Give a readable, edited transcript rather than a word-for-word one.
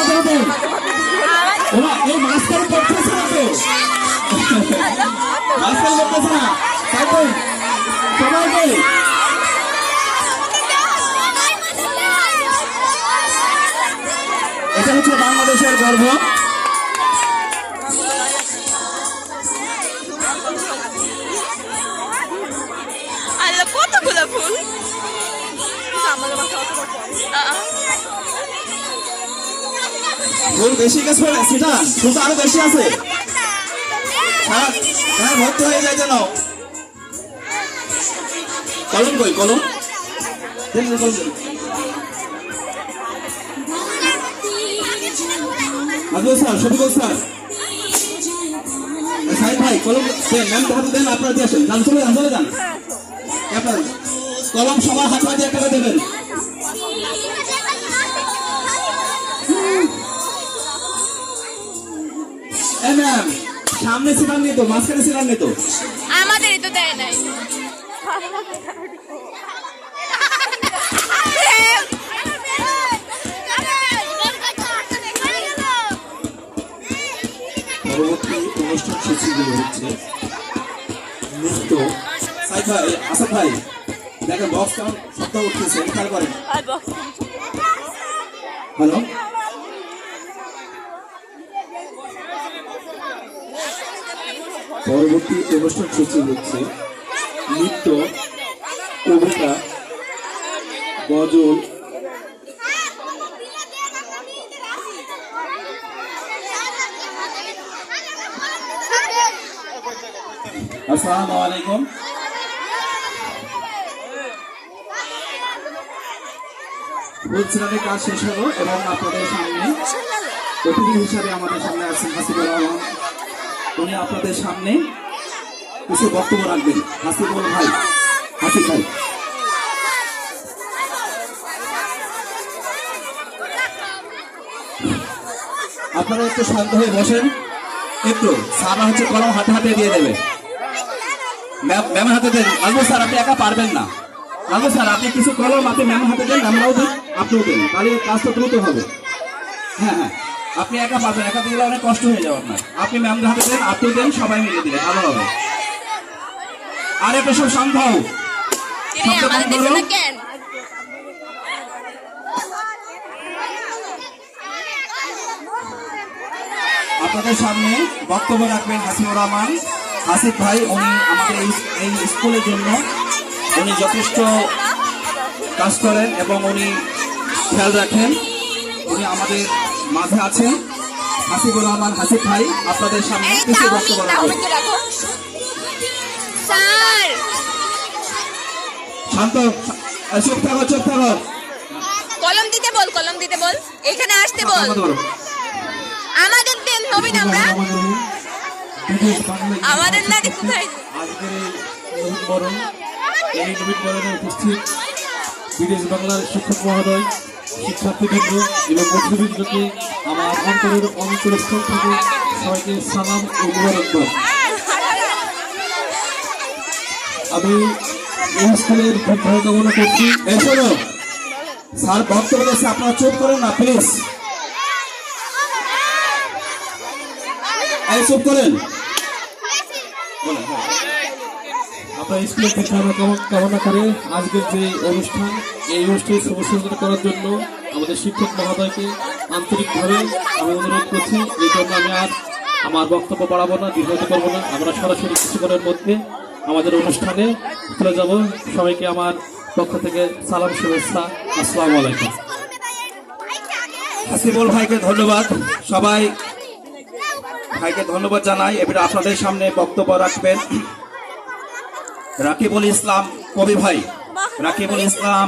আমাদের ওরা এই মাঝখানে করতেছে না তো, মাঝখানে করতেছে না তাই তো সবাইকে। এটা হচ্ছে বাংলাদেশের গর্ব। আল্লাহ কতগুলো ফুল, ফুল বেশি গেছে সেটা ফুল তো আরো বেশি আছে, হ্যাঁ ভর্তি হয়ে যায় যেন। কলম কই কলম দেন কলম দেন। আজল স্যার, শফিকুল স্যার, সাহেব ভাই কলম দেন, ম্যাম হাতে দেন, আপনারা দিয়ে আসেন, যান চলে যান চলে যান। আপনার কলম সবার হাতে হাতে একটা দেবেন। ম্যাম সামনে সিলান নিত, মাঝখানে সিলান নিত, আমাদেরই তো দেয় নাই। পরবর্তী অনুষ্ঠান সূচিগুলো হচ্ছে নৃত্য। সাইদ ভাই, আসাদ ভাই দেখেন বক্স কাউন্ট শব্দ উঠতেছে, খেয়াল করেন। হ্যালো, পরবর্তী অনুষ্ঠান সূচি হচ্ছে নৃত্য, কবিতা, গজল, আসসালামু আলাইকুম। ফুলছড়াতে কাজ শেষ হলো এবং আপনাদের সামনে অতিথি হিসাবে আমাদের সামনে আছেন হাসিবুল রহমান। উনি আপনাদের সামনে কিছু বক্তব্য রাখবেন। হাসিবুল ভাই, হাসিব ভাই। আপনারা একটু শান্ত হয়ে বসেন, একটু সারা হচ্ছে কলম হাতে হাতে দিয়ে দেবে, ম্যামের হাতে দেন। আজমল স্যার আপনি একা পারবেন না, আজমল স্যার আপনি কিছু কলম আপনি ম্যামের হাতে দেন, আমরাও দেন, আপনিও দেন, তাহলে কাজটা দ্রুত হবে। হ্যাঁ হ্যাঁ, আপনি একা পারবেন, একা দিলে অনেক কষ্ট হয়ে যাবে আপনার। আপনি ম্যামদের হাতে দেন, আপনিও দেন, সবাই মিলে দিলে ভালো হবে। আর একটা সব শান্ত হও, শব্দ কম করো। আপনাদের সামনে বক্তব্য রাখবেন হাসিবুর রহমান, হাসিব ভাই। উনি আমাদের এই স্কুলের জন্য উনি যথেষ্ট কাজ করেন এবং উনি খেয়াল রাখেন, উনি আমাদের মাঝে আছেন। হাসিবুর রহমান, হাসিব ভাই আপনাদের সামনে কিছু বক্তব্য রাখবেন। শান্ত, চুপ থাকো, চুপ থাকো। কলম দিতে বল, কলম দিতে বল, এখানে আসতে বল। আমাদের দেন নবীন, আমরা আমাদের না কোথায়। আজকের এই নবীন বরণে উপস্থিত বিদেশ বাংলার শিক্ষক মহোদয়, শিক্ষার্থীবৃন্দ এবং বন্ধুবৃন্দকে আমার অন্তরস্থল থেকে সবাইকে সালাম ও মুবারকবাদ। আমি এই স্কুলের ভালো কামনা করছি। এসো স্যার বক্তব্য দিচ্ছে, আপনারা চুপ করেন না প্লিজ, এই চুপ করেন। আপনার স্কুলের কামনা করে আজকের যে অনুষ্ঠান, এই অনুষ্ঠানে শুভসূচনা করার জন্য আমাদের শিক্ষক মহোদয়কে আন্তরিকভাবে আমি অনুরোধ করছি। এই জন্য আমি আর আমার বক্তব্য বাড়াবো না, দীর্ঘায়িত করবো না। আমরা সরাসরি কিছুক্ষণের মধ্যে আমাদের অনুষ্ঠানে চলে যাব। সবাইকে আমার পক্ষ থেকে সালাম, শুভেচ্ছা, আসসালামু আলাইকুম। হাসিবুল ভাইকে ধন্যবাদ, সবাই ভাইকে ধন্যবাদ জানাই। এবারে আপনাদের সামনে বক্তব্য রাখবেন রাকিবুল ইসলাম কবি ভাই। রাকিবুল ইসলাম